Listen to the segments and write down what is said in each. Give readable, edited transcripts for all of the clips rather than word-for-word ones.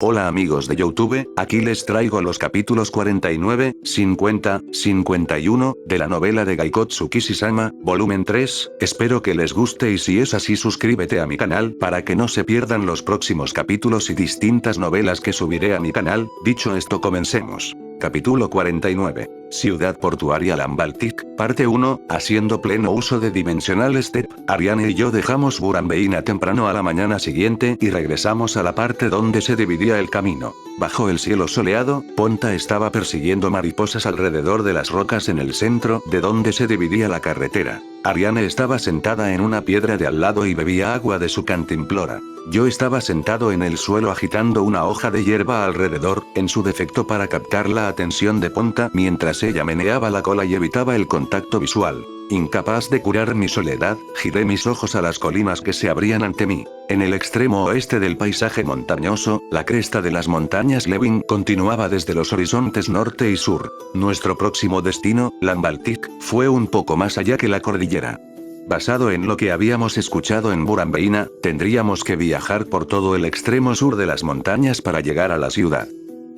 Hola amigos de YouTube, aquí les traigo los capítulos 49, 50, 51, de la novela de Gaikotsu Kishi-sama, volumen 3, espero que les guste y si es así suscríbete a mi canal para que no se pierdan los próximos capítulos y distintas novelas que subiré a mi canal. Dicho esto, comencemos. Capítulo 49. Ciudad portuaria Lambaltic, parte 1, haciendo pleno uso de Dimensional Step, Ariane y yo dejamos Burambeina temprano a la mañana siguiente y regresamos a la parte donde se dividía el camino. Bajo el cielo soleado, Ponta estaba persiguiendo mariposas alrededor de las rocas en el centro de donde se dividía la carretera. Ariane estaba sentada en una piedra de al lado y bebía agua de su cantimplora. Yo estaba sentado en el suelo agitando una hoja de hierba alrededor, en su defecto para captar la atención de Ponta mientras ella meneaba la cola y evitaba el contacto visual. Incapaz de curar mi soledad, giré mis ojos a las colinas que se abrían ante mí. En el extremo oeste del paisaje montañoso, la cresta de las montañas Levin continuaba desde los horizontes norte y sur. Nuestro próximo destino, Lambaltic, fue un poco más allá que la cordillera. Basado en lo que habíamos escuchado en Burambeina, tendríamos que viajar por todo el extremo sur de las montañas para llegar a la ciudad.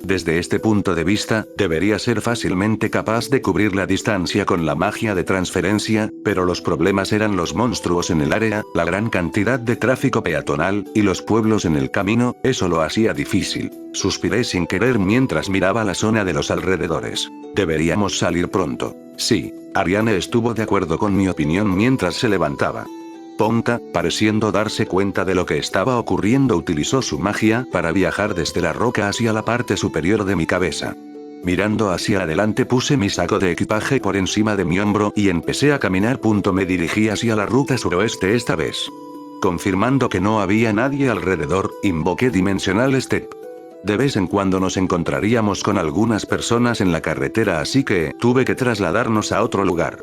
Desde este punto de vista, debería ser fácilmente capaz de cubrir la distancia con la magia de transferencia, pero los problemas eran los monstruos en el área, la gran cantidad de tráfico peatonal, y los pueblos en el camino, eso lo hacía difícil. Suspiré sin querer mientras miraba la zona de los alrededores. Deberíamos salir pronto. Sí, Ariane estuvo de acuerdo con mi opinión mientras se levantaba. Ponta, pareciendo darse cuenta de lo que estaba ocurriendo, utilizó su magia para viajar desde la roca hacia la parte superior de mi cabeza. Mirando hacia adelante puse mi saco de equipaje por encima de mi hombro y empecé a caminar. Me dirigí hacia la ruta suroeste esta vez. Confirmando que no había nadie alrededor, invoqué Dimensional Step. De vez en cuando nos encontraríamos con algunas personas en la carretera, así que tuve que trasladarnos a otro lugar.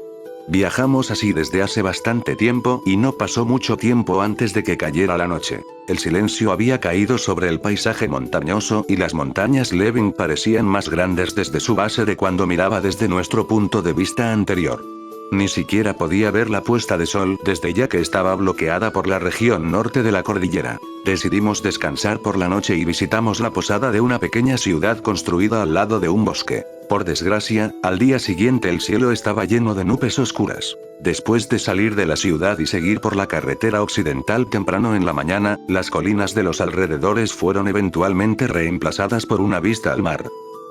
Viajamos así desde hace bastante tiempo y no pasó mucho tiempo antes de que cayera la noche. El silencio había caído sobre el paisaje montañoso y las montañas Levin parecían más grandes desde su base de cuando miraba desde nuestro punto de vista anterior. Ni siquiera podía ver la puesta de sol desde ya que estaba bloqueada por la región norte de la cordillera. Decidimos descansar por la noche y visitamos la posada de una pequeña ciudad construida al lado de un bosque. Por desgracia, al día siguiente el cielo estaba lleno de nubes oscuras. Después de salir de la ciudad y seguir por la carretera occidental temprano en la mañana, las colinas de los alrededores fueron eventualmente reemplazadas por una vista al mar.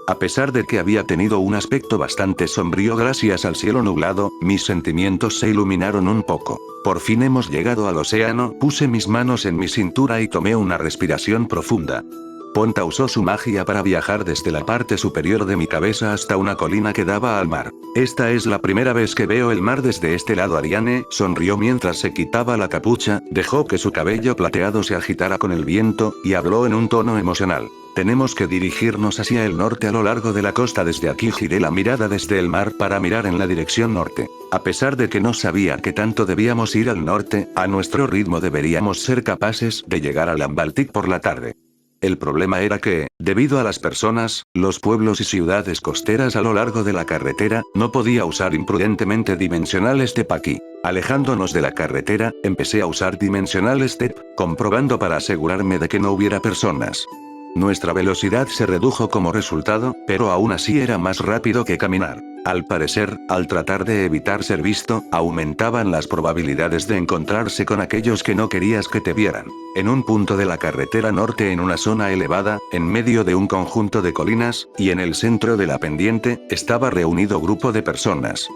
A pesar de que había tenido un aspecto bastante sombrío gracias al cielo nublado, mis sentimientos se iluminaron un poco. Por fin hemos llegado al océano, puse mis manos en mi cintura y tomé una respiración profunda. Ponta usó su magia para viajar desde la parte superior de mi cabeza hasta una colina que daba al mar. Esta es la primera vez que veo el mar desde este lado. Ariane sonrió mientras se quitaba la capucha, dejó que su cabello plateado se agitara con el viento, y habló en un tono emocional. Tenemos que dirigirnos hacia el norte a lo largo de la costa. Desde aquí giré la mirada desde el mar para mirar en la dirección norte. A pesar de que no sabía que tanto debíamos ir al norte, a nuestro ritmo deberíamos ser capaces de llegar a Lambaltic por la tarde. El problema era que, debido a las personas, los pueblos y ciudades costeras a lo largo de la carretera, no podía usar imprudentemente Dimensional Step aquí. Alejándonos de la carretera, empecé a usar Dimensional Step, comprobando para asegurarme de que no hubiera personas. Nuestra velocidad se redujo como resultado, pero aún así era más rápido que caminar. Al parecer, al tratar de evitar ser visto, aumentaban las probabilidades de encontrarse con aquellos que no querías que te vieran. En un punto de la carretera norte, en una zona elevada, en medio de un conjunto de colinas, y en el centro de la pendiente, estaba reunido grupo de personas.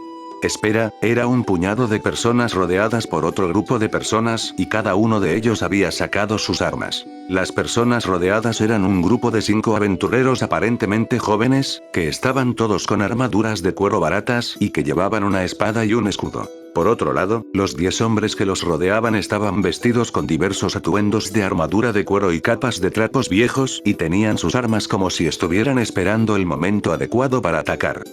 Espera, era un puñado de personas rodeadas por otro grupo de personas, y cada uno de ellos había sacado sus armas. Las personas rodeadas eran un grupo de 5 aventureros aparentemente jóvenes, que estaban todos con armaduras de cuero baratas y que llevaban una espada y un escudo. Por otro lado, los 10 hombres que los rodeaban estaban vestidos con diversos atuendos de armadura de cuero y capas de trapos viejos, y tenían sus armas como si estuvieran esperando el momento adecuado para atacar.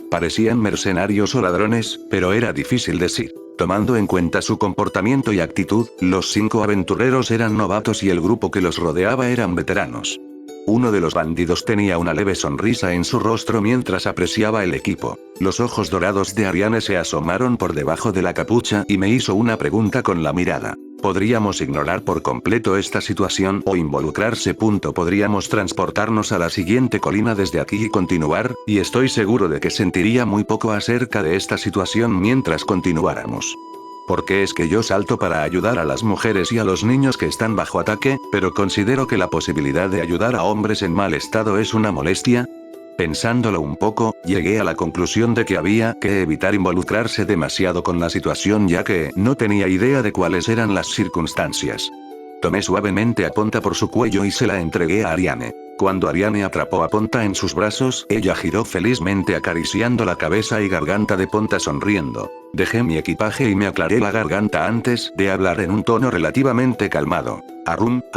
Parecían mercenarios o ladrones, pero era difícil decir. Tomando en cuenta su comportamiento y actitud, los 5 aventureros eran novatos y el grupo que los rodeaba eran veteranos. Uno de los bandidos tenía una leve sonrisa en su rostro mientras apreciaba el equipo. Los ojos dorados de Ariane se asomaron por debajo de la capucha y me hizo una pregunta con la mirada. Podríamos ignorar por completo esta situación o involucrarse. Podríamos transportarnos a la siguiente colina desde aquí y continuar, y estoy seguro de que sentiría muy poco acerca de esta situación mientras continuáramos. Porque es que yo salto para ayudar a las mujeres y a los niños que están bajo ataque, pero considero que la posibilidad de ayudar a hombres en mal estado es una molestia. Pensándolo un poco, llegué a la conclusión de que había que evitar involucrarse demasiado con la situación ya que no tenía idea de cuáles eran las circunstancias. Tomé suavemente a Ponta por su cuello y se la entregué a Ariane. Cuando Ariane atrapó a Ponta en sus brazos, ella giró felizmente acariciando la cabeza y garganta de Ponta sonriendo. Dejé mi equipaje y me aclaré la garganta antes de hablar en un tono relativamente calmado.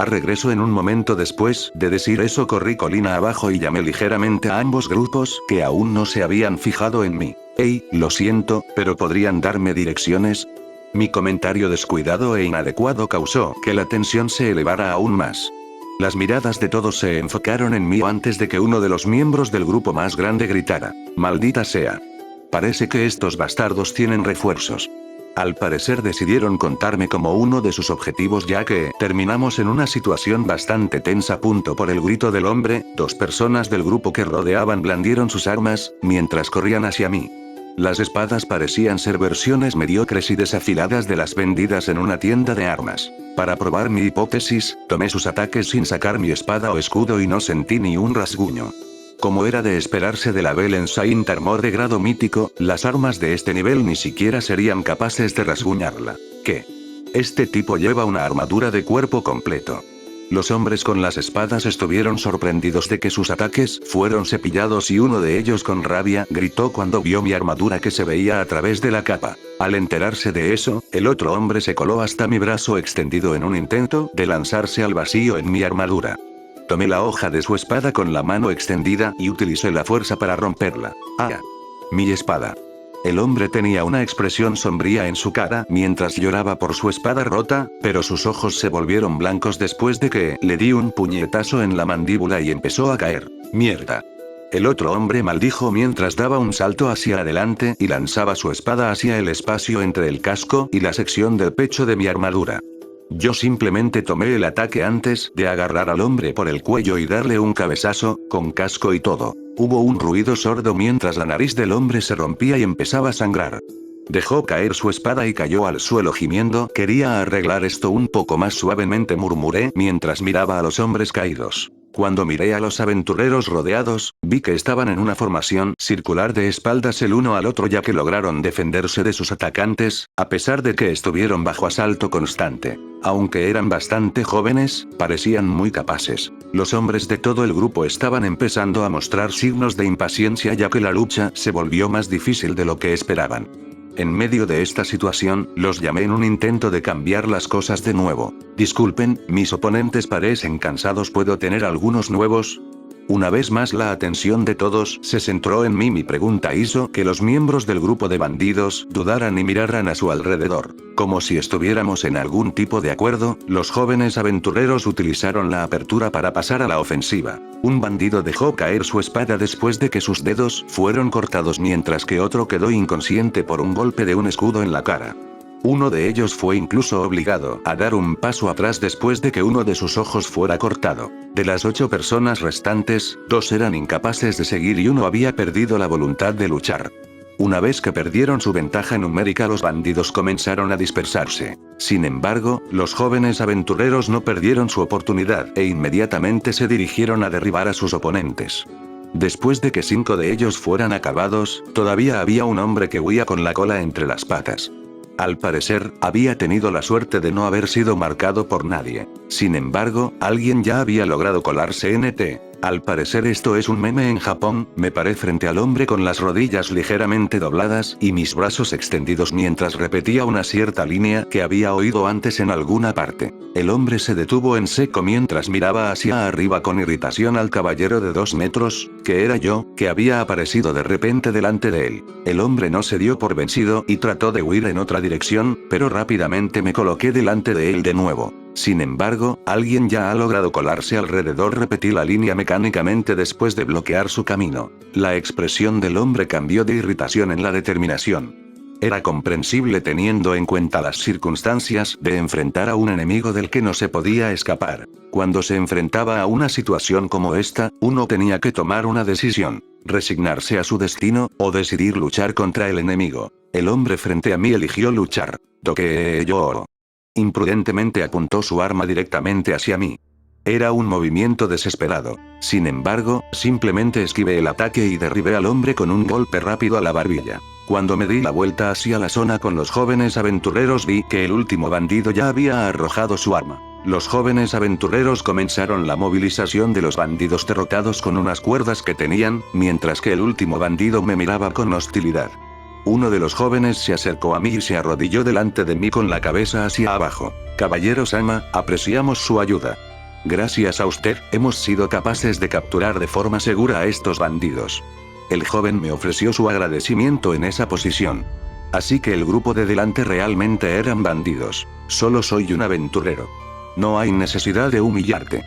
Regresó en un momento después de decir eso. Corrí colina abajo y llamé ligeramente a ambos grupos que aún no se habían fijado en mí. Hey, lo siento, pero ¿podrían darme direcciones? Mi comentario descuidado e inadecuado causó que la tensión se elevara aún más. Las miradas de todos se enfocaron en mí antes de que uno de los miembros del grupo más grande gritara: «¡Maldita sea! Parece que estos bastardos tienen refuerzos». Al parecer decidieron contarme como uno de sus objetivos ya que terminamos en una situación bastante tensa. Por el grito del hombre, dos personas del grupo que rodeaban blandieron sus armas, mientras corrían hacia mí. Las espadas parecían ser versiones mediocres y desafiladas de las vendidas en una tienda de armas. Para probar mi hipótesis, tomé sus ataques sin sacar mi espada o escudo y no sentí ni un rasguño. Como era de esperarse de la Belen Saint Armor de grado mítico, las armas de este nivel ni siquiera serían capaces de rasguñarla. ¿Qué? Este tipo lleva una armadura de cuerpo completo. Los hombres con las espadas estuvieron sorprendidos de que sus ataques fueron cepillados y uno de ellos con rabia gritó cuando vio mi armadura que se veía a través de la capa. Al enterarse de eso, el otro hombre se coló hasta mi brazo extendido en un intento de lanzarse al vacío en mi armadura. Tomé la hoja de su espada con la mano extendida y utilicé la fuerza para romperla. ¡Ah! Mi espada. El hombre tenía una expresión sombría en su cara mientras lloraba por su espada rota, pero sus ojos se volvieron blancos después de que le di un puñetazo en la mandíbula y empezó a caer. ¡Mierda! El otro hombre maldijo mientras daba un salto hacia adelante y lanzaba su espada hacia el espacio entre el casco y la sección del pecho de mi armadura. Yo simplemente tomé el ataque antes de agarrar al hombre por el cuello y darle un cabezazo, con casco y todo. Hubo un ruido sordo mientras la nariz del hombre se rompía y empezaba a sangrar. Dejó caer su espada y cayó al suelo gimiendo. Quería arreglar esto un poco más suavemente, murmuré mientras miraba a los hombres caídos. Cuando miré a los aventureros rodeados, vi que estaban en una formación circular de espaldas el uno al otro ya que lograron defenderse de sus atacantes, a pesar de que estuvieron bajo asalto constante. Aunque eran bastante jóvenes, parecían muy capaces. Los hombres de todo el grupo estaban empezando a mostrar signos de impaciencia ya que la lucha se volvió más difícil de lo que esperaban. En medio de esta situación, los llamé en un intento de cambiar las cosas de nuevo. Disculpen, mis oponentes parecen cansados, ¿puedo tener algunos nuevos? Una vez más la atención de todos se centró en mí. Mi pregunta hizo que los miembros del grupo de bandidos dudaran y miraran a su alrededor. Como si estuviéramos en algún tipo de acuerdo, los jóvenes aventureros utilizaron la apertura para pasar a la ofensiva. Un bandido dejó caer su espada después de que sus dedos fueron cortados mientras que otro quedó inconsciente por un golpe de un escudo en la cara. Uno de ellos fue incluso obligado a dar un paso atrás después de que uno de sus ojos fuera cortado. De las 8 personas restantes, 2 eran incapaces de seguir y uno había perdido la voluntad de luchar. Una vez que perdieron su ventaja numérica, los bandidos comenzaron a dispersarse. Sin embargo, los jóvenes aventureros no perdieron su oportunidad e inmediatamente se dirigieron a derribar a sus oponentes. Después de que 5 de ellos fueran acabados, todavía había un hombre que huía con la cola entre las patas. Al parecer, había tenido la suerte de no haber sido marcado por nadie. Sin embargo, alguien ya había logrado colarse NT. Al parecer esto es un meme en Japón. Me paré frente al hombre con las rodillas ligeramente dobladas y mis brazos extendidos mientras repetía una cierta línea que había oído antes en alguna parte. El hombre se detuvo en seco mientras miraba hacia arriba con irritación al caballero de 2 metros, que era yo, que había aparecido de repente delante de él. El hombre no se dio por vencido y trató de huir en otra dirección, pero rápidamente me coloqué delante de él de nuevo. Sin embargo, alguien ya ha logrado colarse alrededor. Repetí la línea mecánicamente después de bloquear su camino. La expresión del hombre cambió de irritación en la determinación. Era comprensible teniendo en cuenta las circunstancias de enfrentar a un enemigo del que no se podía escapar. Cuando se enfrentaba a una situación como esta, uno tenía que tomar una decisión: resignarse a su destino, o decidir luchar contra el enemigo. El hombre frente a mí eligió luchar. Toqué yo. Imprudentemente apuntó su arma directamente hacia mí. Era un movimiento desesperado. Sin embargo, simplemente esquivé el ataque y derribé al hombre con un golpe rápido a la barbilla. Cuando me di la vuelta hacia la zona con los jóvenes aventureros, vi que el último bandido ya había arrojado su arma. Los jóvenes aventureros comenzaron la movilización de los bandidos derrotados con unas cuerdas que tenían, mientras que el último bandido me miraba con hostilidad. Uno de los jóvenes se acercó a mí y se arrodilló delante de mí con la cabeza hacia abajo. Caballero Sama, apreciamos su ayuda. Gracias a usted, hemos sido capaces de capturar de forma segura a estos bandidos. El joven me ofreció su agradecimiento en esa posición. Así que el grupo de delante realmente eran bandidos. Solo soy un aventurero. No hay necesidad de humillarte.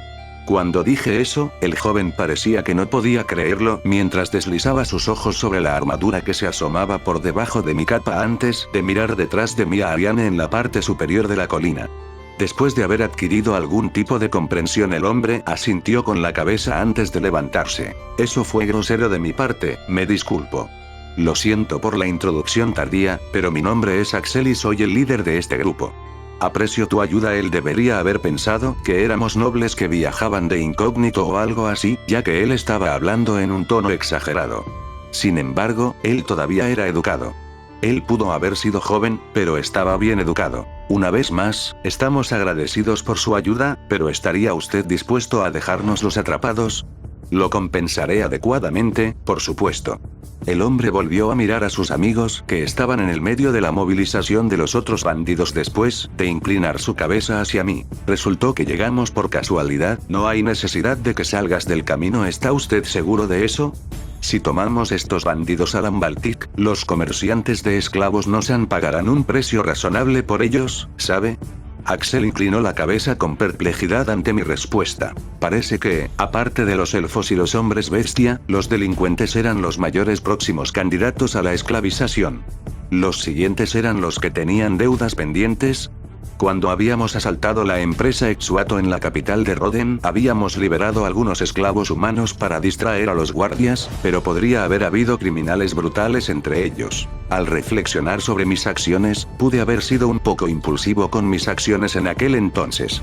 Cuando dije eso, el joven parecía que no podía creerlo mientras deslizaba sus ojos sobre la armadura que se asomaba por debajo de mi capa antes de mirar detrás de mí a Ariane en la parte superior de la colina. Después de haber adquirido algún tipo de comprensión, el hombre asintió con la cabeza antes de levantarse. Eso fue grosero de mi parte, me disculpo. Lo siento por la introducción tardía, pero mi nombre es Axel y soy el líder de este grupo. Aprecio tu ayuda. Él debería haber pensado que éramos nobles que viajaban de incógnito o algo así, ya que él estaba hablando en un tono exagerado. Sin embargo, él todavía era educado. Él pudo haber sido joven, pero estaba bien educado. Una vez más, estamos agradecidos por su ayuda, pero ¿estaría usted dispuesto a dejarnos los atrapados? Lo compensaré adecuadamente, por supuesto. El hombre volvió a mirar a sus amigos que estaban en el medio de la movilización de los otros bandidos después de inclinar su cabeza hacia mí. Resultó que llegamos por casualidad. No hay necesidad de que salgas del camino. ¿Está usted seguro de eso? Si tomamos estos bandidos a Lambaltic, los comerciantes de esclavos nos pagarán un precio razonable por ellos, ¿sabe? Axel inclinó la cabeza con perplejidad ante mi respuesta. Parece que, aparte de los elfos y los hombres bestia, los delincuentes eran los mayores próximos candidatos a la esclavización. Los siguientes eran los que tenían deudas pendientes. Cuando habíamos asaltado la empresa Exuato en la capital de Roden, habíamos liberado algunos esclavos humanos para distraer a los guardias, pero podría haber habido criminales brutales entre ellos. Al reflexionar sobre mis acciones, pude haber sido un poco impulsivo con mis acciones en aquel entonces.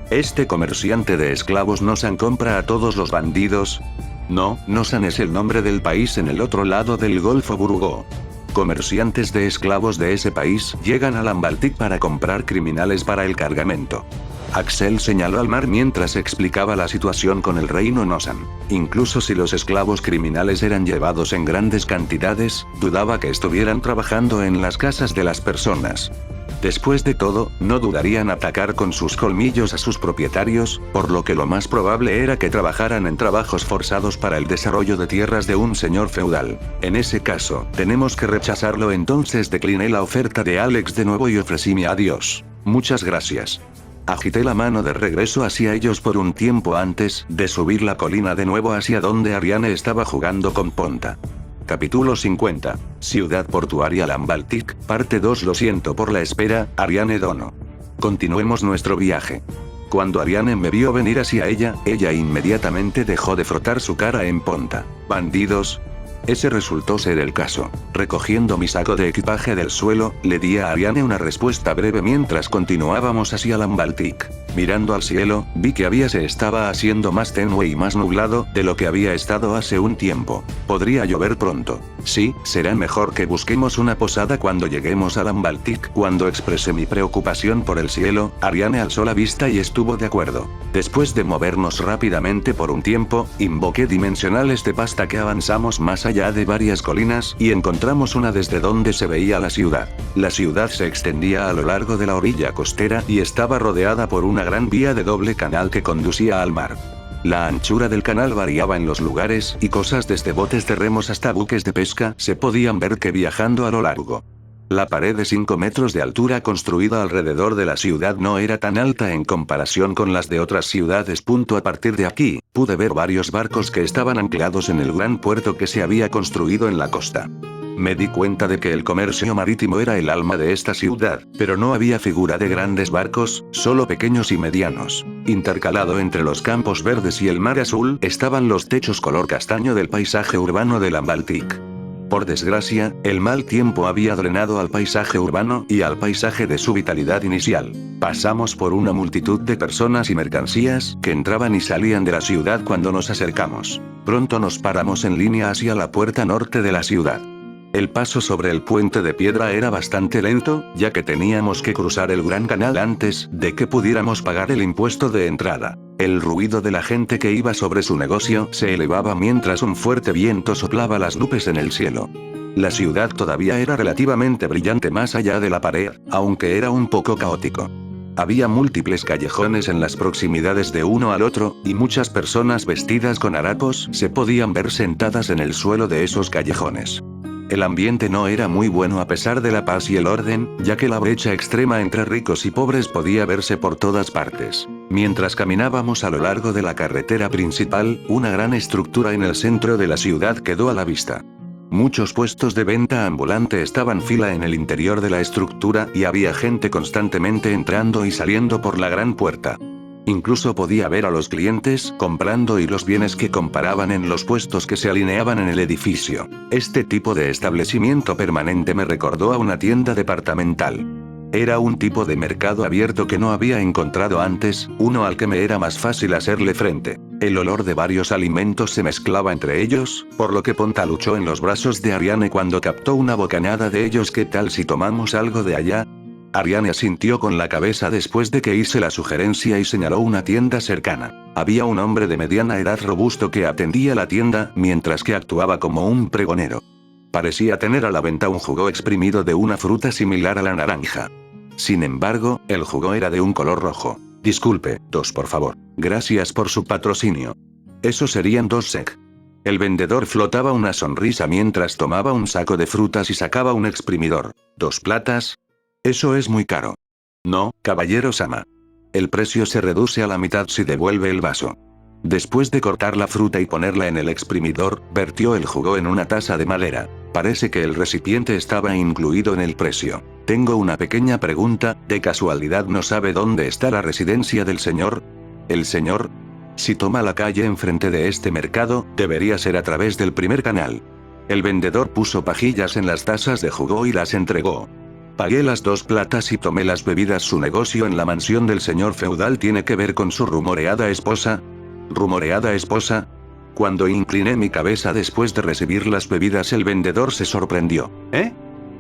¿Este comerciante de esclavos Nosan compra a todos los bandidos? No, Nosan es el nombre del país en el otro lado del Golfo Burugó. Comerciantes de esclavos de ese país llegan a Lambaltic para comprar criminales para el cargamento. Axel señaló al mar mientras explicaba la situación con el reino Nosan. Incluso si los esclavos criminales eran llevados en grandes cantidades, dudaba que estuvieran trabajando en las casas de las personas. Después de todo, no dudarían atacar con sus colmillos a sus propietarios, por lo que lo más probable era que trabajaran en trabajos forzados para el desarrollo de tierras de un señor feudal. En ese caso, tenemos que rechazarlo. Entonces decliné la oferta de Alex de nuevo y ofrecí mi adiós. Muchas gracias. Agité la mano de regreso hacia ellos por un tiempo antes de subir la colina de nuevo hacia donde Ariane estaba jugando con Ponta. Capítulo 50. Ciudad portuaria Lambaltic, parte 2. Lo siento por la espera, Ariane Dono. Continuemos nuestro viaje. Cuando Ariane me vio venir hacia ella inmediatamente dejó de frotar su cara en Ponta. ¿Bandidos? Ese resultó ser el caso. Recogiendo mi saco de equipaje del suelo, le di a Ariane una respuesta breve mientras continuábamos hacia Lambaltic. Mirando al cielo, vi que se estaba haciendo más tenue y más nublado de lo que había estado hace un tiempo. Podría llover pronto. Sí, será mejor que busquemos una posada cuando lleguemos a Lambaltic. Cuando expresé mi preocupación por el cielo, Ariane alzó la vista y estuvo de acuerdo. Después de movernos rápidamente por un tiempo, invoqué dimensionales de pasta que avanzamos más allá de varias colinas y encontramos una desde donde se veía la ciudad. La ciudad se extendía a lo largo de la orilla costera y estaba rodeada por una gran vía de doble canal que conducía al mar. La anchura del canal variaba en los lugares y cosas desde botes de remos hasta buques de pesca se podían ver que viajando a lo largo. La pared de 5 metros de altura construida alrededor de la ciudad no era tan alta en comparación con las de otras ciudades. A partir de aquí, pude ver varios barcos que estaban anclados en el gran puerto que se había construido en la costa. Me di cuenta de que el comercio marítimo era el alma de esta ciudad, pero no había figura de grandes barcos, solo pequeños y medianos. Intercalado entre los campos verdes y el mar azul estaban los techos color castaño del paisaje urbano de Lambaltic. Por desgracia, el mal tiempo había drenado al paisaje urbano y al paisaje de su vitalidad inicial. Pasamos por una multitud de personas y mercancías que entraban y salían de la ciudad cuando nos acercamos. Pronto nos paramos en línea hacia la puerta norte de la ciudad. El paso sobre el puente de piedra era bastante lento, ya que teníamos que cruzar el Gran Canal antes de que pudiéramos pagar el impuesto de entrada. El ruido de la gente que iba sobre su negocio se elevaba mientras un fuerte viento soplaba las nubes en el cielo. La ciudad todavía era relativamente brillante más allá de la pared, aunque era un poco caótico. Había múltiples callejones en las proximidades de uno al otro, y muchas personas vestidas con harapos se podían ver sentadas en el suelo de esos callejones. El ambiente no era muy bueno a pesar de la paz y el orden, ya que la brecha extrema entre ricos y pobres podía verse por todas partes. Mientras caminábamos a lo largo de la carretera principal, una gran estructura en el centro de la ciudad quedó a la vista. Muchos puestos de venta ambulante estaban fila en el interior de la estructura y había gente constantemente entrando y saliendo por la gran puerta. Incluso podía ver a los clientes comprando y los bienes que comparaban en los puestos que se alineaban en el edificio. Este tipo de establecimiento permanente me recordó a una tienda departamental. Era un tipo de mercado abierto que no había encontrado antes, uno al que me era más fácil hacerle frente. El olor de varios alimentos se mezclaba entre ellos, por lo que Ponta luchó en los brazos de Ariane cuando captó una bocanada de ellos. ¿Qué tal si tomamos algo de allá? Ariane asintió con la cabeza después de que hice la sugerencia y señaló una tienda cercana. Había un hombre de mediana edad robusto que atendía la tienda, mientras que actuaba como un pregonero. Parecía tener a la venta un jugo exprimido de una fruta similar a la naranja. Sin embargo, el jugo era de un color rojo. Disculpe, 2 por favor. Gracias por su patrocinio. Eso serían 2 sec. El vendedor flotaba una sonrisa mientras tomaba un saco de frutas y sacaba un exprimidor. 2 platas. Eso es muy caro. No, caballero Sama. El precio se reduce a la mitad si devuelve el vaso. Después de cortar la fruta y ponerla en el exprimidor, vertió el jugo en una taza de madera. Parece que el recipiente estaba incluido en el precio. Tengo una pequeña pregunta, ¿de casualidad no sabe dónde está la residencia del señor? ¿El señor? Si toma la calle enfrente de este mercado, debería ser a través del primer canal. El vendedor puso pajillas en las tazas de jugo y las entregó. Pagué las 2 platas y tomé las bebidas. ¿Su negocio en la mansión del señor feudal tiene que ver con su rumoreada esposa? ¿Rumoreada esposa? Cuando incliné mi cabeza después de recibir las bebidas, el vendedor se sorprendió. ¿Eh?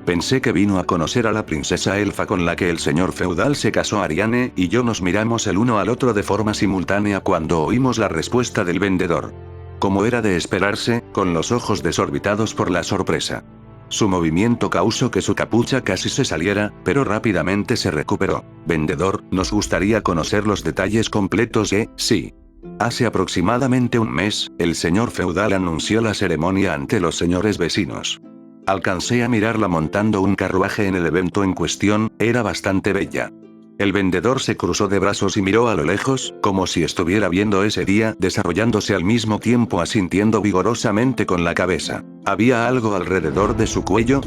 Pensé que vino a conocer a la princesa elfa con la que el señor feudal se casó. Ariane y yo nos miramos el uno al otro de forma simultánea cuando oímos la respuesta del vendedor. Como era de esperarse, con los ojos desorbitados por la sorpresa. Su movimiento causó que su capucha casi se saliera, pero rápidamente se recuperó. Vendedor, nos gustaría conocer los detalles completos de... Sí. Hace aproximadamente un mes, el señor feudal anunció la ceremonia ante los señores vecinos. Alcancé a mirarla montando un carruaje en el evento en cuestión, era bastante bella. El vendedor se cruzó de brazos y miró a lo lejos, como si estuviera viendo ese día desarrollándose al mismo tiempo asintiendo vigorosamente con la cabeza. ¿Había algo alrededor de su cuello?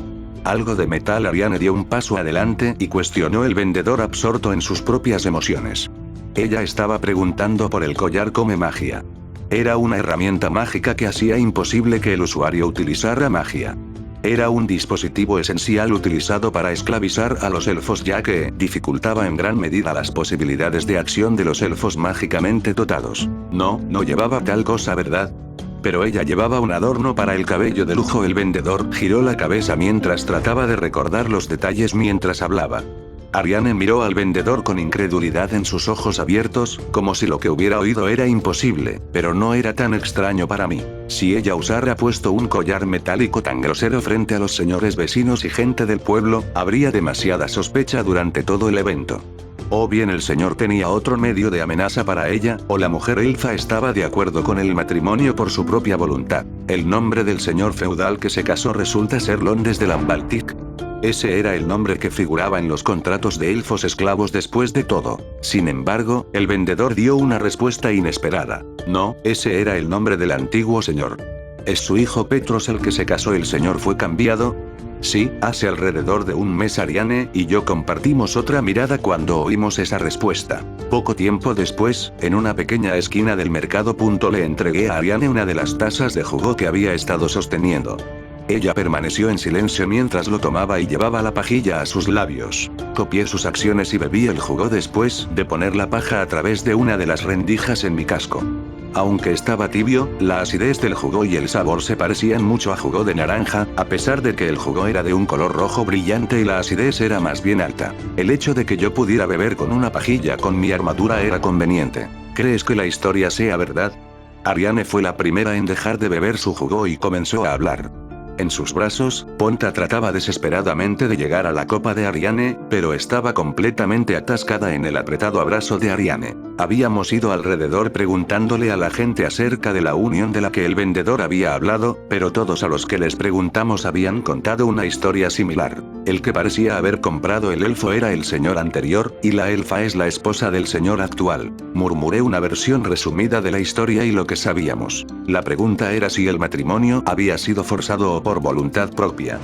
¿Algo de metal? Ariane dio un paso adelante y cuestionó el vendedor absorto en sus propias emociones. Ella estaba preguntando por el collar come magia. Era una herramienta mágica que hacía imposible que el usuario utilizara magia. Era un dispositivo esencial utilizado para esclavizar a los elfos, ya que dificultaba en gran medida las posibilidades de acción de los elfos mágicamente dotados. No llevaba tal cosa, ¿verdad? Pero ella llevaba un adorno para el cabello de lujo. El vendedor giró la cabeza mientras trataba de recordar los detalles mientras hablaba. Ariane miró al vendedor con incredulidad en sus ojos abiertos, como si lo que hubiera oído era imposible, pero no era tan extraño para mí. Si ella usara puesto un collar metálico tan grosero frente a los señores vecinos y gente del pueblo, habría demasiada sospecha durante todo el evento. O bien el señor tenía otro medio de amenaza para ella, o la mujer elfa estaba de acuerdo con el matrimonio por su propia voluntad. El nombre del señor feudal que se casó resulta ser Londes de Lambaltic. Ese era el nombre que figuraba en los contratos de elfos esclavos después de todo. Sin embargo, el vendedor dio una respuesta inesperada. No, ese era el nombre del antiguo señor. ¿Es su hijo Petros el que se casó? ¿El señor fue cambiado? Sí, hace alrededor de un mes Ariane y yo compartimos otra mirada cuando oímos esa respuesta. Poco tiempo después, en una pequeña esquina del mercado. Le entregué a Ariane una de las tazas de jugo que había estado sosteniendo. Ella permaneció en silencio mientras lo tomaba y llevaba la pajilla a sus labios. Copié sus acciones y bebí el jugo después de poner la paja a través de una de las rendijas en mi casco. Aunque estaba tibio, la acidez del jugo y el sabor se parecían mucho a jugo de naranja, a pesar de que el jugo era de un color rojo brillante y la acidez era más bien alta. El hecho de que yo pudiera beber con una pajilla con mi armadura era conveniente. ¿Crees que la historia sea verdad? Ariane fue la primera en dejar de beber su jugo y comenzó a hablar. En sus brazos, Ponta trataba desesperadamente de llegar a la copa de Ariane, pero estaba completamente atascada en el apretado abrazo de Ariane. Habíamos ido alrededor preguntándole a la gente acerca de la unión de la que el vendedor había hablado, pero todos a los que les preguntamos habían contado una historia similar. El que parecía haber comprado el elfo era el señor anterior, y la elfa es la esposa del señor actual. Murmuré una versión resumida de la historia y lo que sabíamos. La pregunta era si el matrimonio había sido forzado o por voluntad propia.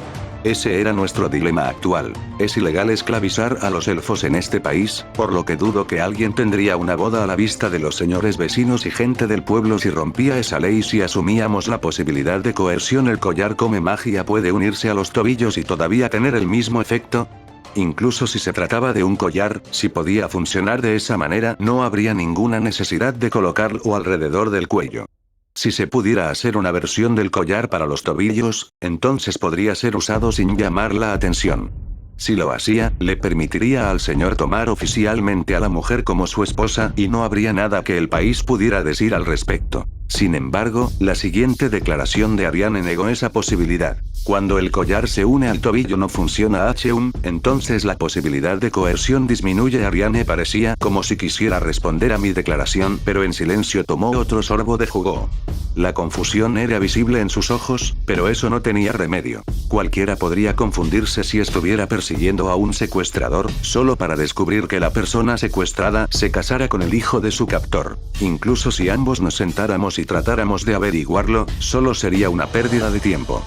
Ese era nuestro dilema actual. Es ilegal esclavizar a los elfos en este país, por lo que dudo que alguien tendría una boda a la vista de los señores vecinos y gente del pueblo si rompía esa ley. Si asumíamos la posibilidad de coerción, el collar come magia puede unirse a los tobillos y todavía tener el mismo efecto. Incluso si se trataba de un collar, si podía funcionar de esa manera, no habría ninguna necesidad de colocarlo alrededor del cuello. Si se pudiera hacer una versión del collar para los tobillos, entonces podría ser usado sin llamar la atención. Si lo hacía, le permitiría al señor tomar oficialmente a la mujer como su esposa y no habría nada que el país pudiera decir al respecto. Sin embargo, la siguiente declaración de Ariane negó esa posibilidad. Cuando el collar se une al tobillo no funciona entonces la posibilidad de coerción disminuye. Ariane parecía como si quisiera responder a mi declaración, pero en silencio tomó otro sorbo de jugo. La confusión era visible en sus ojos, pero eso no tenía remedio. Cualquiera podría confundirse si estuviera persiguiendo a un secuestrador, solo para descubrir que la persona secuestrada se casara con el hijo de su captor. Incluso si ambos nos sentáramos y tratáramos de averiguarlo, solo sería una pérdida de tiempo.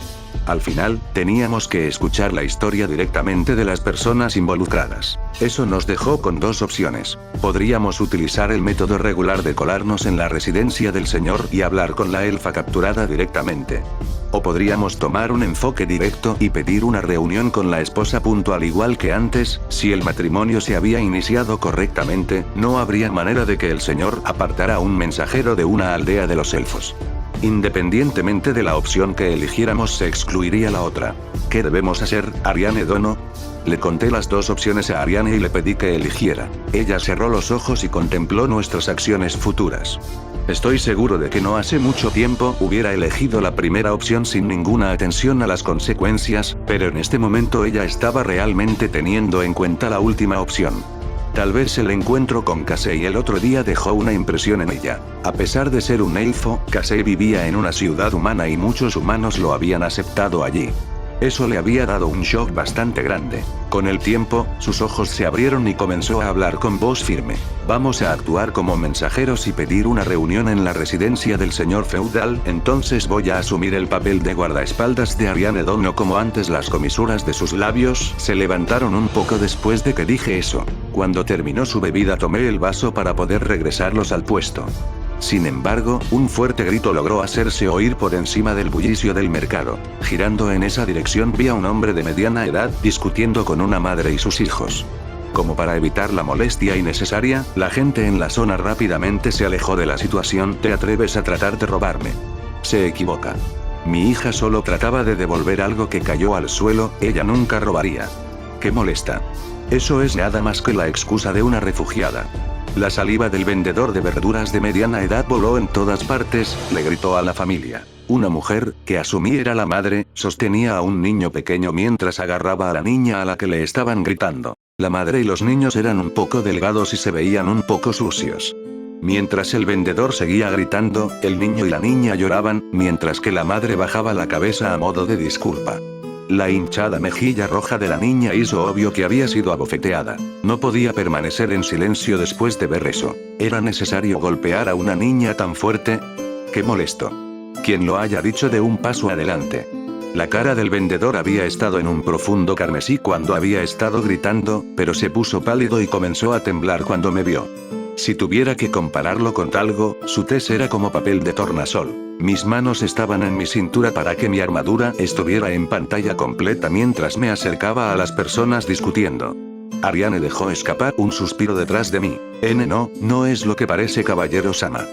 Al final, teníamos que escuchar la historia directamente de las personas involucradas. Eso nos dejó con dos opciones. Podríamos utilizar el método regular de colarnos en la residencia del señor y hablar con la elfa capturada directamente. O podríamos tomar un enfoque directo y pedir una reunión con la esposa. Al igual que antes, si el matrimonio se había iniciado correctamente, no habría manera de que el señor apartara a un mensajero de una aldea de los elfos. Independientemente de la opción que eligiéramos, se excluiría la otra. ¿Qué debemos hacer, Ariane Dono? Le conté las dos opciones a Ariane y le pedí que eligiera. Ella cerró los ojos y contempló nuestras acciones futuras. Estoy seguro de que no hace mucho tiempo hubiera elegido la primera opción sin ninguna atención a las consecuencias, pero en este momento ella estaba realmente teniendo en cuenta la última opción. Tal vez el encuentro con Casey el otro día dejó una impresión en ella. A pesar de ser un elfo, Casey vivía en una ciudad humana y muchos humanos lo habían aceptado allí. Eso le había dado un shock bastante grande. Con el tiempo, sus ojos se abrieron y comenzó a hablar con voz firme. Vamos a actuar como mensajeros y pedir una reunión en la residencia del señor feudal. Entonces voy a asumir el papel de guardaespaldas de Ariane Dono como antes. Las comisuras de sus labios se levantaron un poco después de que dije eso. Cuando terminó su bebida tomé el vaso para poder regresarlos al puesto. Sin embargo, un fuerte grito logró hacerse oír por encima del bullicio del mercado. Girando en esa dirección vi a un hombre de mediana edad discutiendo con una madre y sus hijos. Como para evitar la molestia innecesaria, la gente en la zona rápidamente se alejó de la situación. ¿Te atreves a tratar de robarme? Se equivoca. Mi hija solo trataba de devolver algo que cayó al suelo, ella nunca robaría. ¿Qué molesta? Eso es nada más que la excusa de una refugiada. La saliva del vendedor de verduras de mediana edad voló en todas partes, le gritó a la familia. Una mujer, que asumí era la madre, sostenía a un niño pequeño mientras agarraba a la niña a la que le estaban gritando. La madre y los niños eran un poco delgados y se veían un poco sucios. Mientras el vendedor seguía gritando, el niño y la niña lloraban, mientras que la madre bajaba la cabeza a modo de disculpa. La hinchada mejilla roja de la niña hizo obvio que había sido abofeteada. No podía permanecer en silencio después de ver eso. ¿Era necesario golpear a una niña tan fuerte? ¡Qué molesto! Quien lo haya dicho de un paso adelante. La cara del vendedor había estado en un profundo carmesí cuando había estado gritando, pero se puso pálido y comenzó a temblar cuando me vio. Si tuviera que compararlo con algo, su tez era como papel de tornasol. Mis manos estaban en mi cintura para que mi armadura estuviera en pantalla completa mientras me acercaba a las personas discutiendo. Ariane dejó escapar un suspiro detrás de mí. No es lo que parece, caballero Sama.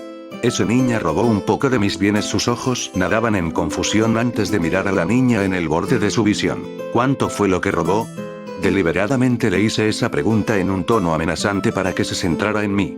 Esa niña robó un poco de mis bienes. Sus ojos nadaban en confusión antes de mirar a la niña en el borde de su visión. ¿Cuánto fue lo que robó? Deliberadamente le hice esa pregunta en un tono amenazante para que se centrara en mí.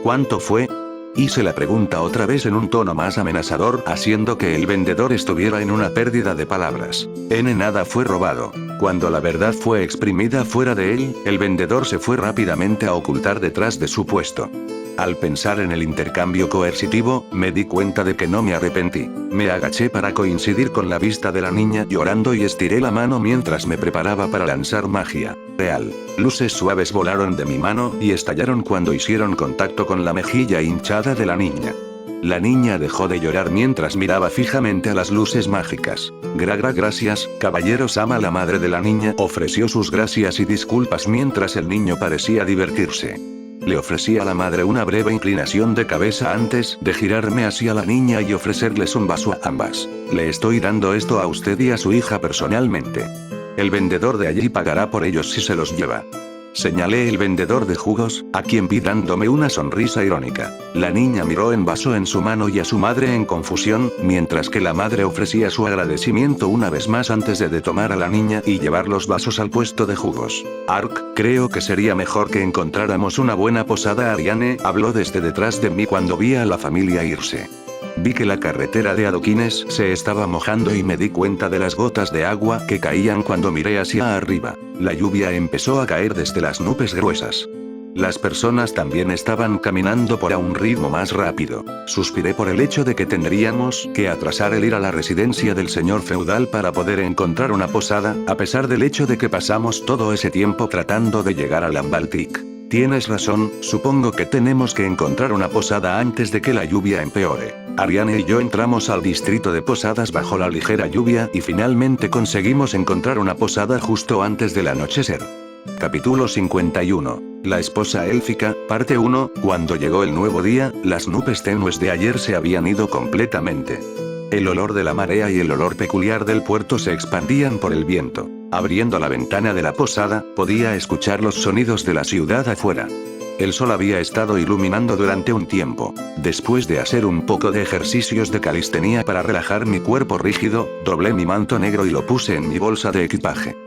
¿Cuánto fue? Hice la pregunta otra vez en un tono más amenazador, haciendo que el vendedor estuviera en una pérdida de palabras. Nada fue robado. Cuando la verdad fue exprimida fuera de él, el vendedor se fue rápidamente a ocultar detrás de su puesto. Al pensar en el intercambio coercitivo, me di cuenta de que no me arrepentí. Me agaché para coincidir con la vista de la niña llorando y estiré la mano mientras me preparaba para lanzar magia real. Luces suaves volaron de mi mano y estallaron cuando hicieron contacto con la mejilla hinchada de la niña. La niña dejó de llorar mientras miraba fijamente a las luces mágicas. Gracias, caballero Sama. La madre de la niña ofreció sus gracias y disculpas mientras el niño parecía divertirse. Le ofrecí a la madre una breve inclinación de cabeza antes de girarme hacia la niña y ofrecerles un vaso a ambas. Le estoy dando esto a usted y a su hija personalmente. El vendedor de allí pagará por ellos si se los lleva. Señalé el vendedor de jugos, a quien vi dándome una sonrisa irónica. La niña miró el vaso en su mano y a su madre en confusión, mientras que la madre ofrecía su agradecimiento una vez más antes de tomar a la niña y llevar los vasos al puesto de jugos. Creo que sería mejor que encontráramos una buena posada. Ariane habló desde detrás de mí cuando vi a la familia irse. Vi que la carretera de adoquines se estaba mojando y me di cuenta de las gotas de agua que caían cuando miré hacia arriba. La lluvia empezó a caer desde las nubes gruesas. Las personas también estaban caminando por a un ritmo más rápido. Suspiré por el hecho de que tendríamos que atrasar el ir a la residencia del señor feudal para poder encontrar una posada, a pesar del hecho de que pasamos todo ese tiempo tratando de llegar a Lambaltic. Tienes razón, supongo que tenemos que encontrar una posada antes de que la lluvia empeore. Ariane y yo entramos al distrito de posadas bajo la ligera lluvia y finalmente conseguimos encontrar una posada justo antes del anochecer. Capítulo 51. La esposa élfica, parte 1. Cuando llegó el nuevo día, las nubes tenues de ayer se habían ido completamente. El olor de la marea y el olor peculiar del puerto se expandían por el viento. Abriendo la ventana de la posada, podía escuchar los sonidos de la ciudad afuera. El sol había estado iluminando durante un tiempo. Después de hacer un poco de ejercicios de calistenia para relajar mi cuerpo rígido, doblé mi manto negro y lo puse en mi bolsa de equipaje.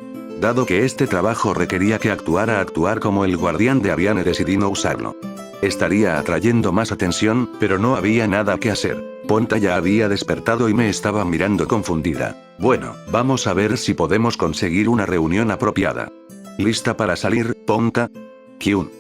Dado que este trabajo requería que actuar como el guardián de Ariane, decidí no usarlo. Estaría atrayendo más atención, pero no había nada que hacer. Ponta ya había despertado y me estaba mirando confundida. Bueno, vamos a ver si podemos conseguir una reunión apropiada. ¿Lista para salir, Ponta? Kyun.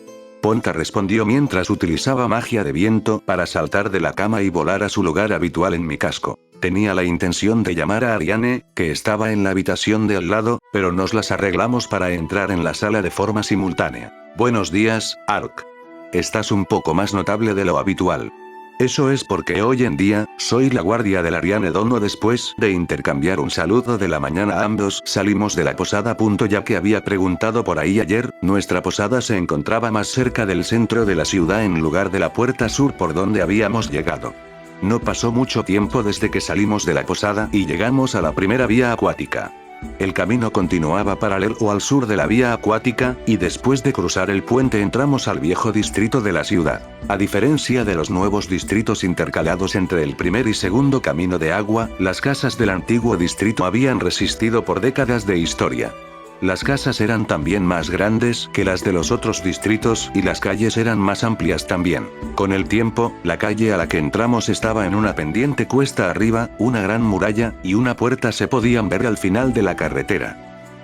Ponta respondió mientras utilizaba magia de viento para saltar de la cama y volar a su lugar habitual en mi casco. Tenía la intención de llamar a Ariane, que estaba en la habitación de al lado, pero nos las arreglamos para entrar en la sala de forma simultánea. Buenos días, Ark. Estás un poco más notable de lo habitual. Eso es porque hoy en día, soy la guardia del Ariane Dono. Después de intercambiar un saludo de la mañana, ambos salimos de la posada. Ya que había preguntado por ahí ayer, nuestra posada se encontraba más cerca del centro de la ciudad en lugar de la puerta sur por donde habíamos llegado. No pasó mucho tiempo desde que salimos de la posada y llegamos a la primera vía acuática. El camino continuaba paralelo al sur de la vía acuática, y después de cruzar el puente entramos al viejo distrito de la ciudad. A diferencia de los nuevos distritos intercalados entre el primer y segundo camino de agua, las casas del antiguo distrito habían resistido por décadas de historia. Las casas eran también más grandes que las de los otros distritos y las calles eran más amplias también. Con el tiempo, la calle a la que entramos estaba en una pendiente cuesta arriba, una gran muralla y una puerta se podían ver al final de la carretera.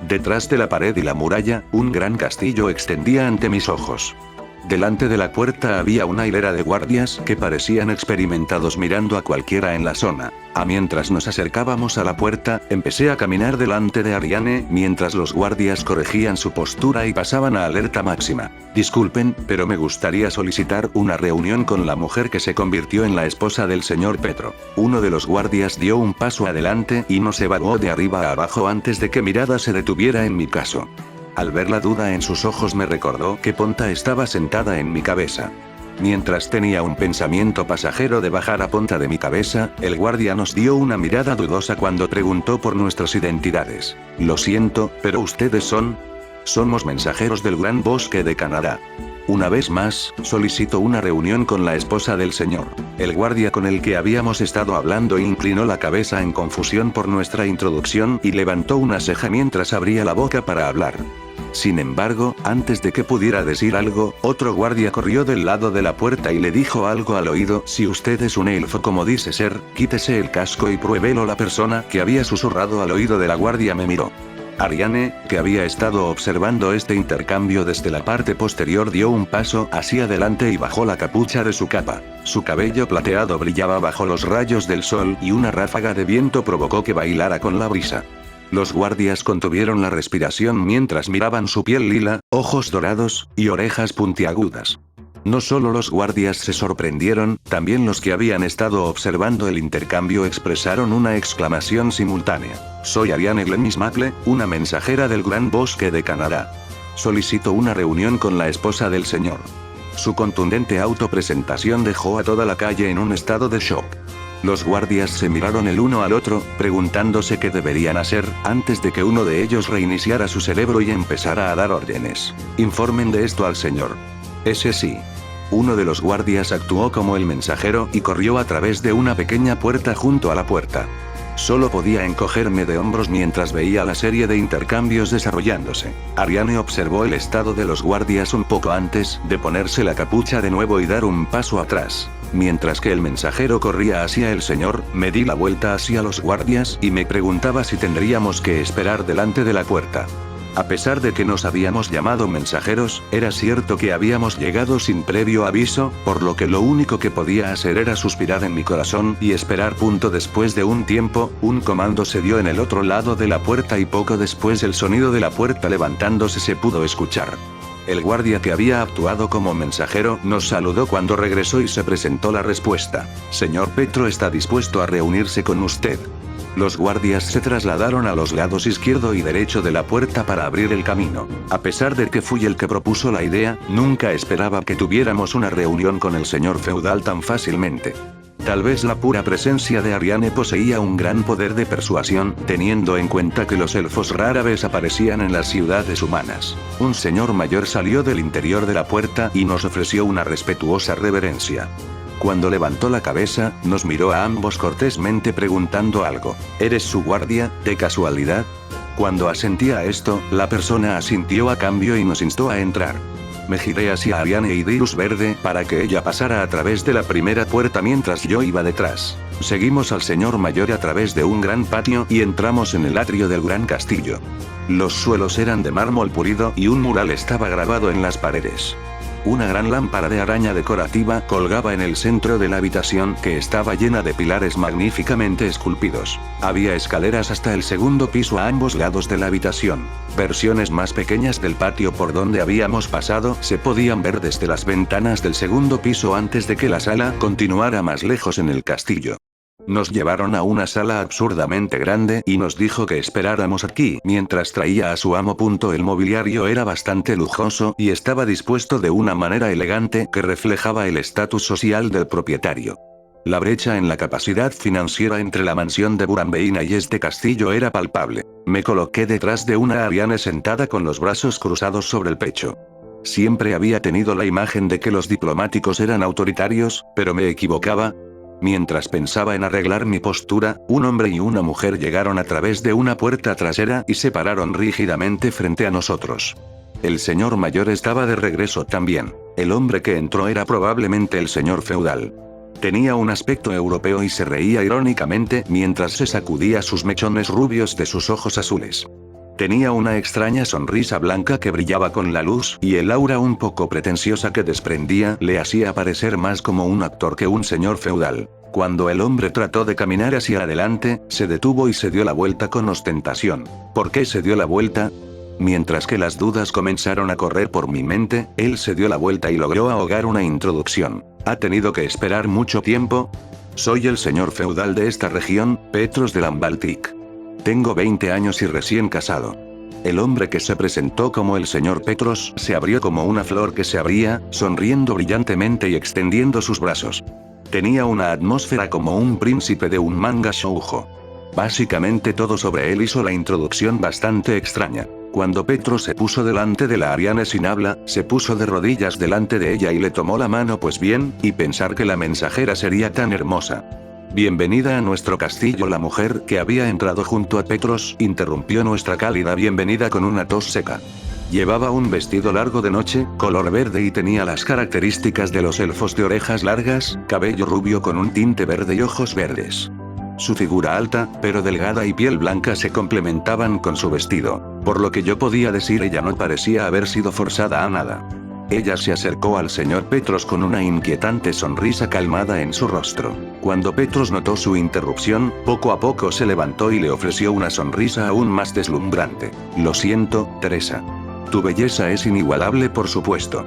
Detrás de la pared y la muralla, un gran castillo extendía ante mis ojos. Delante de la puerta había una hilera de guardias que parecían experimentados mirando a cualquiera en la zona. Mientras nos acercábamos a la puerta, empecé a caminar delante de Ariane, mientras los guardias corregían su postura y pasaban a alerta máxima. Disculpen, pero me gustaría solicitar una reunión con la mujer que se convirtió en la esposa del señor Petro. Uno de los guardias dio un paso adelante y nos evaluó de arriba a abajo antes de que mirada se detuviera en mi caso. Al ver la duda en sus ojos me recordó que Ponta estaba sentada en mi cabeza. Mientras tenía un pensamiento pasajero de bajar a Ponta de mi cabeza, el guardia nos dio una mirada dudosa cuando preguntó por nuestras identidades. Lo siento, pero ustedes son... Somos mensajeros del Gran Bosque de Canadá. Una vez más, solicito una reunión con la esposa del señor. El guardia con el que habíamos estado hablando inclinó la cabeza en confusión por nuestra introducción y levantó una ceja mientras abría la boca para hablar. Sin embargo, antes de que pudiera decir algo, otro guardia corrió del lado de la puerta y le dijo algo al oído: si usted es un elfo como dice ser, quítese el casco y pruébelo. La persona que había susurrado al oído de la guardia me miró. Ariane, que había estado observando este intercambio desde la parte posterior, dio un paso hacia adelante y bajó la capucha de su capa. Su cabello plateado brillaba bajo los rayos del sol y una ráfaga de viento provocó que bailara con la brisa. Los guardias contuvieron la respiración mientras miraban su piel lila, ojos dorados, y orejas puntiagudas. No solo los guardias se sorprendieron, también los que habían estado observando el intercambio expresaron una exclamación simultánea. Soy Ariane Glennis Maple, una mensajera del Gran Bosque de Canadá. Solicito una reunión con la esposa del señor. Su contundente autopresentación dejó a toda la calle en un estado de shock. Los guardias se miraron el uno al otro, preguntándose qué deberían hacer, antes de que uno de ellos reiniciara su cerebro y empezara a dar órdenes. Informen de esto al señor. Ese sí. Uno de los guardias actuó como el mensajero y corrió a través de una pequeña puerta junto a la puerta. Solo podía encogerme de hombros mientras veía la serie de intercambios desarrollándose. Ariane observó el estado de los guardias un poco antes de ponerse la capucha de nuevo y dar un paso atrás. Mientras que el mensajero corría hacia el señor, me di la vuelta hacia los guardias y me preguntaba si tendríamos que esperar delante de la puerta. A pesar de que nos habíamos llamado mensajeros, era cierto que habíamos llegado sin previo aviso, por lo que lo único que podía hacer era suspirar en mi corazón y esperar. Después de un tiempo, un comando se dio en el otro lado de la puerta y poco después el sonido de la puerta levantándose se pudo escuchar. El guardia que había actuado como mensajero nos saludó cuando regresó y se presentó la respuesta. Señor Petro está dispuesto a reunirse con usted. Los guardias se trasladaron a los lados izquierdo y derecho de la puerta para abrir el camino. A pesar de que fui el que propuso la idea, nunca esperaba que tuviéramos una reunión con el señor feudal tan fácilmente. Tal vez la pura presencia de Ariane poseía un gran poder de persuasión, teniendo en cuenta que los elfos rara vez aparecían en las ciudades humanas. Un señor mayor salió del interior de la puerta y nos ofreció una respetuosa reverencia. Cuando levantó la cabeza, nos miró a ambos cortésmente preguntando algo. ¿Eres su guardia, de casualidad? Cuando asentí a esto, la persona asintió a cambio y nos instó a entrar. Me giré hacia Ariane y di luz verde para que ella pasara a través de la primera puerta mientras yo iba detrás. Seguimos al señor mayor a través de un gran patio y entramos en el atrio del gran castillo. Los suelos eran de mármol pulido y un mural estaba grabado en las paredes. Una gran lámpara de araña decorativa colgaba en el centro de la habitación que estaba llena de pilares magníficamente esculpidos. Había escaleras hasta el segundo piso a ambos lados de la habitación. Versiones más pequeñas del patio por donde habíamos pasado se podían ver desde las ventanas del segundo piso antes de que la sala continuara más lejos en el castillo. Nos llevaron a una sala absurdamente grande y nos dijo que esperáramos aquí mientras traía a su amo. El mobiliario era bastante lujoso y estaba dispuesto de una manera elegante que reflejaba el estatus social del propietario. La brecha en la capacidad financiera entre la mansión de Burambeina y este castillo era palpable. Me coloqué detrás de una Ariane sentada con los brazos cruzados sobre el pecho. Siempre había tenido la imagen de que los diplomáticos eran autoritarios, pero me equivocaba. Mientras pensaba en arreglar mi postura, un hombre y una mujer llegaron a través de una puerta trasera y se pararon rígidamente frente a nosotros. El señor mayor estaba de regreso también. El hombre que entró era probablemente el señor feudal. Tenía un aspecto europeo y se reía irónicamente mientras se sacudía sus mechones rubios de sus ojos azules. Tenía una extraña sonrisa blanca que brillaba con la luz, y el aura un poco pretenciosa que desprendía le hacía parecer más como un actor que un señor feudal. Cuando el hombre trató de caminar hacia adelante, se detuvo y se dio la vuelta con ostentación. ¿Por qué se dio la vuelta? Mientras que las dudas comenzaron a correr por mi mente, él se dio la vuelta y logró ahogar una introducción. ¿Ha tenido que esperar mucho tiempo? Soy el señor feudal de esta región, Petros de Lambaltic. Tengo 20 años y recién casado. El hombre que se presentó como el señor Petros se abrió como una flor que se abría, sonriendo brillantemente y extendiendo sus brazos. Tenía una atmósfera como un príncipe de un manga shoujo. Básicamente todo sobre él hizo la introducción bastante extraña. Cuando Petros se puso delante de la Ariane sin habla, se puso de rodillas delante de ella y le tomó la mano. Pues bien, y pensar que la mensajera sería tan hermosa. Bienvenida a nuestro castillo. La mujer que había entrado junto a Petros interrumpió nuestra cálida bienvenida con una tos seca. Llevaba un vestido largo de noche, color verde y tenía las características de los elfos de orejas largas, cabello rubio con un tinte verde y ojos verdes. Su figura alta, pero delgada y piel blanca se complementaban con su vestido, por lo que yo podía decir ella no parecía haber sido forzada a nada. Ella se acercó al señor Petros con una inquietante sonrisa calmada en su rostro. Cuando Petros notó su interrupción, poco a poco se levantó y le ofreció una sonrisa aún más deslumbrante. Lo siento, Teresa. Tu belleza es inigualable, por supuesto.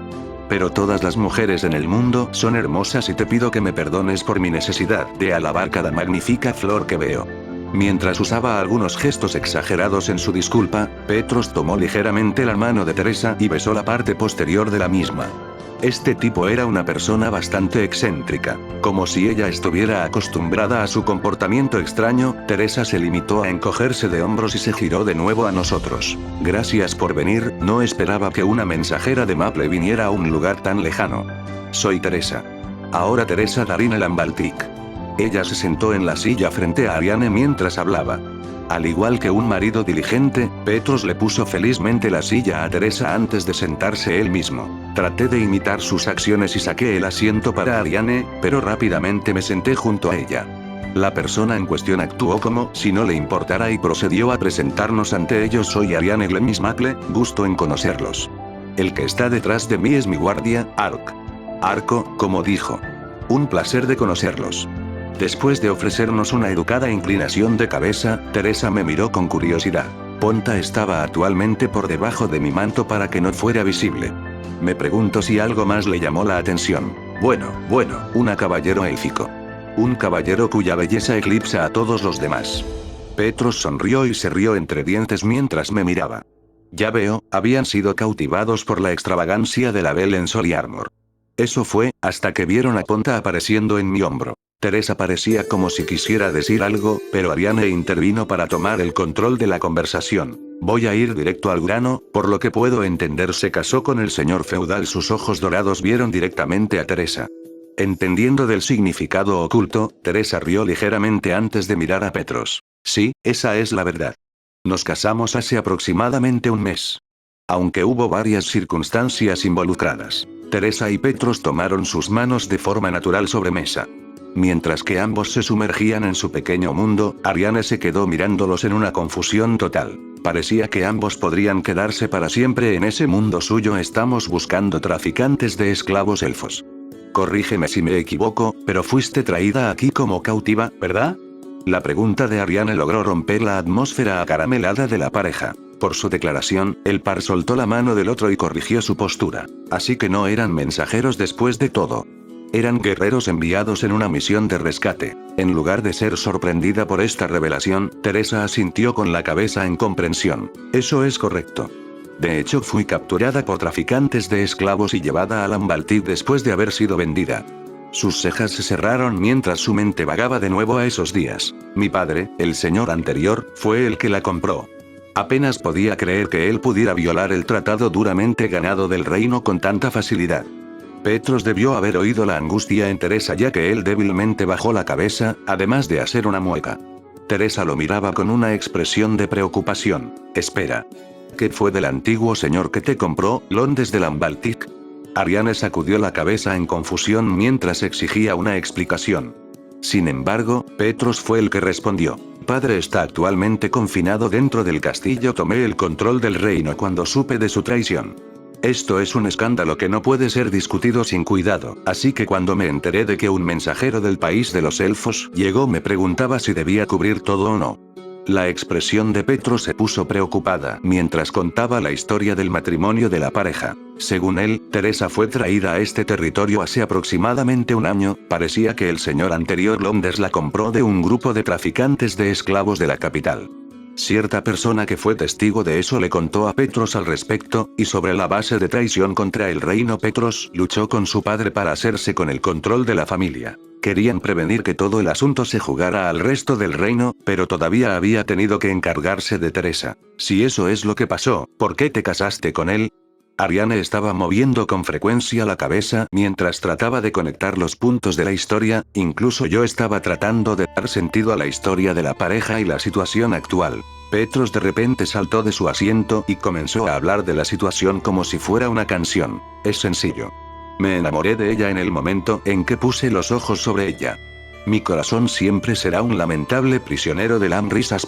Pero todas las mujeres en el mundo son hermosas y te pido que me perdones por mi necesidad de alabar cada magnífica flor que veo. Mientras usaba algunos gestos exagerados en su disculpa, Petros tomó ligeramente la mano de Teresa y besó la parte posterior de la misma. Este tipo era una persona bastante excéntrica. Como si ella estuviera acostumbrada a su comportamiento extraño, Teresa se limitó a encogerse de hombros y se giró de nuevo a nosotros. Gracias por venir, no esperaba que una mensajera de Maple viniera a un lugar tan lejano. Soy Teresa. Ahora Teresa Darina Lambaltic. Ella se sentó en la silla frente a Ariane mientras hablaba. Al igual que un marido diligente, Petros le puso felizmente la silla a Teresa antes de sentarse él mismo. Traté de imitar sus acciones y saqué el asiento para Ariane, pero rápidamente me senté junto a ella. La persona en cuestión actuó como si no le importara y procedió a presentarnos ante ellos. Soy Ariane Glemis Maple, gusto en conocerlos. El que está detrás de mí es mi guardia, Ark. Arco, como dijo. Un placer de conocerlos. Después de ofrecernos una educada inclinación de cabeza, Teresa me miró con curiosidad. Ponta estaba actualmente por debajo de mi manto para que no fuera visible. Me pregunto si algo más le llamó la atención. Bueno, un caballero élfico. Un caballero cuya belleza eclipsa a todos los demás. Petros sonrió y se rió entre dientes mientras me miraba. Ya veo, habían sido cautivados por la extravagancia de la Belle en Sol y Armor. Eso fue, hasta que vieron a Ponta apareciendo en mi hombro. Teresa parecía como si quisiera decir algo, pero Ariane intervino para tomar el control de la conversación. Voy a ir directo al grano, por lo que puedo entender se casó con el señor feudal. Sus ojos dorados vieron directamente a Teresa. Entendiendo del significado oculto, Teresa rió ligeramente antes de mirar a Petros. Sí, esa es la verdad. Nos casamos hace aproximadamente un mes. Aunque hubo varias circunstancias involucradas. Teresa y Petros tomaron sus manos de forma natural sobre mesa. Mientras que ambos se sumergían en su pequeño mundo, Ariane se quedó mirándolos en una confusión total. Parecía que ambos podrían quedarse para siempre en ese mundo suyo. Estamos buscando traficantes de esclavos elfos. Corrígeme si me equivoco, pero fuiste traída aquí como cautiva, ¿verdad? La pregunta de Ariane logró romper la atmósfera acaramelada de la pareja. Por su declaración, el par soltó la mano del otro y corrigió su postura. Así que no eran mensajeros después de todo. Eran guerreros enviados en una misión de rescate. En lugar de ser sorprendida por esta revelación, Teresa asintió con la cabeza en comprensión. Eso es correcto. De hecho, fui capturada por traficantes de esclavos y llevada a Lambaltic después de haber sido vendida. Sus cejas se cerraron mientras su mente vagaba de nuevo a esos días. Mi padre, el señor anterior, fue el que la compró. Apenas podía creer que él pudiera violar el tratado duramente ganado del reino con tanta facilidad. Petros debió haber oído la angustia en Teresa, ya que él débilmente bajó la cabeza, además de hacer una mueca. Teresa lo miraba con una expresión de preocupación. Espera. ¿Qué fue del antiguo señor que te compró, Londres de Lambaltic? Ariane sacudió la cabeza en confusión mientras exigía una explicación. Sin embargo, Petros fue el que respondió. Padre está actualmente confinado dentro del castillo. Tomé el control del reino cuando supe de su traición. Esto es un escándalo que no puede ser discutido sin cuidado, así que cuando me enteré de que un mensajero del país de los elfos llegó me preguntaba si debía cubrir todo o no. La expresión de Petros se puso preocupada mientras contaba la historia del matrimonio de la pareja. Según él, Teresa fue traída a este territorio hace aproximadamente un año. Parecía que el señor anterior Londres la compró de un grupo de traficantes de esclavos de la capital. Cierta persona que fue testigo de eso le contó a Petros al respecto, y sobre la base de traición contra el reino Petros luchó con su padre para hacerse con el control de la familia. Querían prevenir que todo el asunto se jugara al resto del reino, pero todavía había tenido que encargarse de Teresa. Si eso es lo que pasó, ¿por qué te casaste con él? Ariane estaba moviendo con frecuencia la cabeza mientras trataba de conectar los puntos de la historia. Incluso yo estaba tratando de dar sentido a la historia de la pareja y la situación actual. Petros de repente saltó de su asiento y comenzó a hablar de la situación como si fuera una canción. Es sencillo. Me enamoré de ella en el momento en que puse los ojos sobre ella. Mi corazón siempre será un lamentable prisionero de las risas.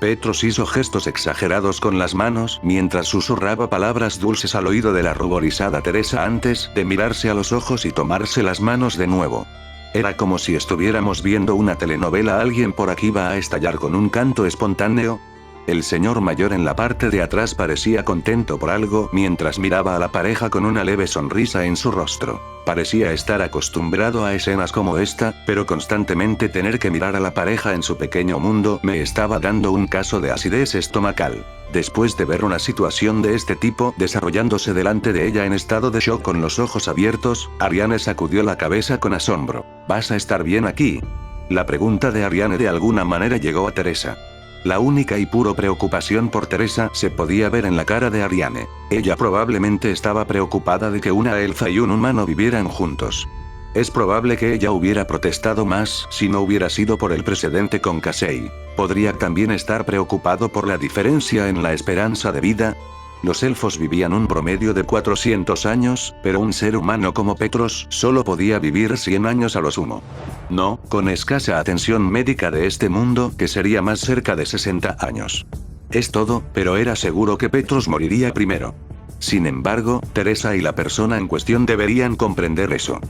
Petros hizo gestos exagerados con las manos mientras susurraba palabras dulces al oído de la ruborizada Teresa antes de mirarse a los ojos y tomarse las manos de nuevo. Era como si estuviéramos viendo una telenovela. Alguien por aquí va a estallar con un canto espontáneo. El señor mayor en la parte de atrás parecía contento por algo mientras miraba a la pareja con una leve sonrisa en su rostro. Parecía estar acostumbrado a escenas como esta, pero constantemente tener que mirar a la pareja en su pequeño mundo me estaba dando un caso de acidez estomacal. Después de ver una situación de este tipo desarrollándose delante de ella en estado de shock con los ojos abiertos, Ariane sacudió la cabeza con asombro. ¿Vas a estar bien aquí? La pregunta de Ariane de alguna manera llegó a Teresa. La única y pura preocupación por Teresa se podía ver en la cara de Ariane. Ella probablemente estaba preocupada de que una elfa y un humano vivieran juntos. Es probable que ella hubiera protestado más si no hubiera sido por el precedente con Casey. Podría también estar preocupado por la diferencia en la esperanza de vida. Los elfos vivían un promedio de 400 años, pero un ser humano como Petros solo podía vivir 100 años a lo sumo. No, con escasa atención médica de este mundo, que sería más cerca de 60 años. Es todo, pero era seguro que Petros moriría primero. Sin embargo, Teresa y la persona en cuestión deberían comprender eso.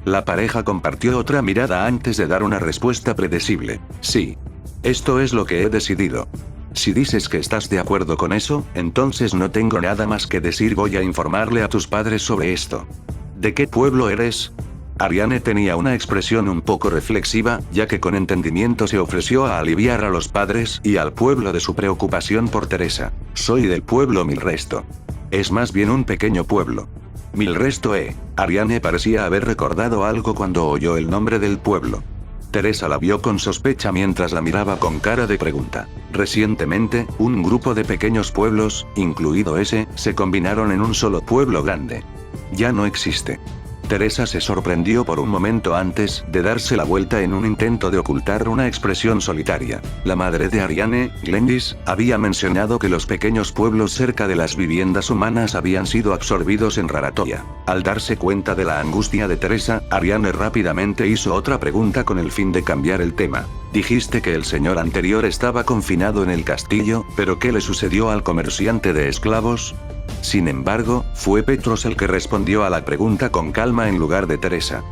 La pareja compartió otra mirada antes de dar una respuesta predecible. Sí. Esto es lo que he decidido. Si dices que estás de acuerdo con eso, entonces no tengo nada más que decir. Voy a informarle a tus padres sobre esto. ¿De qué pueblo eres? Ariane tenía una expresión un poco reflexiva, ya que con entendimiento se ofreció a aliviar a los padres y al pueblo de su preocupación por Teresa. Soy del pueblo Milresto. Es más bien un pequeño pueblo. Milresto. Ariane parecía haber recordado algo cuando oyó el nombre del pueblo. Teresa la vio con sospecha mientras la miraba con cara de pregunta. Recientemente, un grupo de pequeños pueblos, incluido ese, se combinaron en un solo pueblo grande. Ya no existe. Teresa se sorprendió por un momento antes de darse la vuelta en un intento de ocultar una expresión solitaria. La madre de Ariane, Glendis, había mencionado que los pequeños pueblos cerca de las viviendas humanas habían sido absorbidos en Raratoya. Al darse cuenta de la angustia de Teresa, Ariane rápidamente hizo otra pregunta con el fin de cambiar el tema. Dijiste que el señor anterior estaba confinado en el castillo, ¿pero qué le sucedió al comerciante de esclavos? Sin embargo, fue Petros el que respondió a la pregunta con calma en lugar de Teresa.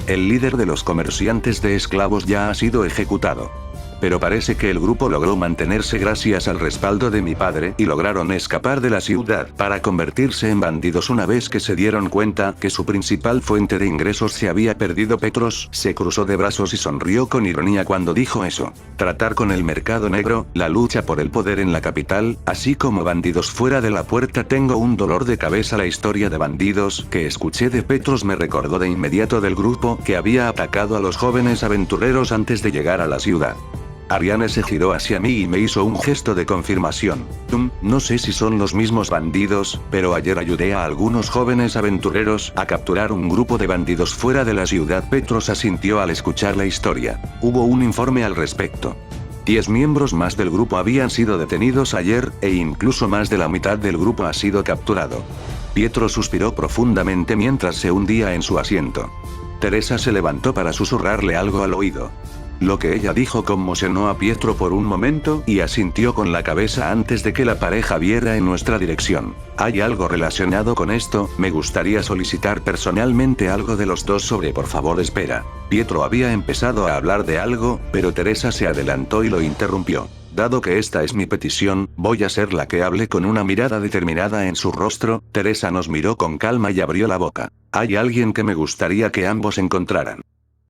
El líder de los comerciantes de esclavos ya ha sido ejecutado. Pero parece que el grupo logró mantenerse gracias al respaldo de mi padre y lograron escapar de la ciudad para convertirse en bandidos una vez que se dieron cuenta que su principal fuente de ingresos se había perdido. Petros se cruzó de brazos y sonrió con ironía cuando dijo eso. Tratar con el mercado negro, la lucha por el poder en la capital, así como bandidos fuera de la puerta. Tengo un dolor de cabeza. La historia de bandidos que escuché de Petros me recordó de inmediato del grupo que había atacado a los jóvenes aventureros antes de llegar a la ciudad. Ariane se giró hacia mí y me hizo un gesto de confirmación. No sé si son los mismos bandidos, pero ayer ayudé a algunos jóvenes aventureros a capturar un grupo de bandidos fuera de la ciudad. Petros asintió al escuchar la historia. Hubo un informe al respecto. 10 miembros más del grupo habían sido detenidos ayer, e incluso más de la mitad del grupo ha sido capturado. Pietro suspiró profundamente mientras se hundía en su asiento. Teresa se levantó para susurrarle algo al oído. Lo que ella dijo conmocionó a Pietro por un momento y asintió con la cabeza antes de que la pareja viera en nuestra dirección. ¿Hay algo relacionado con esto? Me gustaría solicitar personalmente algo de los dos sobre por favor espera. Pietro había empezado a hablar de algo, pero Teresa se adelantó y lo interrumpió. Dado que esta es mi petición, voy a ser la que hable. Con una mirada determinada en su rostro, Teresa nos miró con calma y abrió la boca. Hay alguien que me gustaría que ambos encontraran.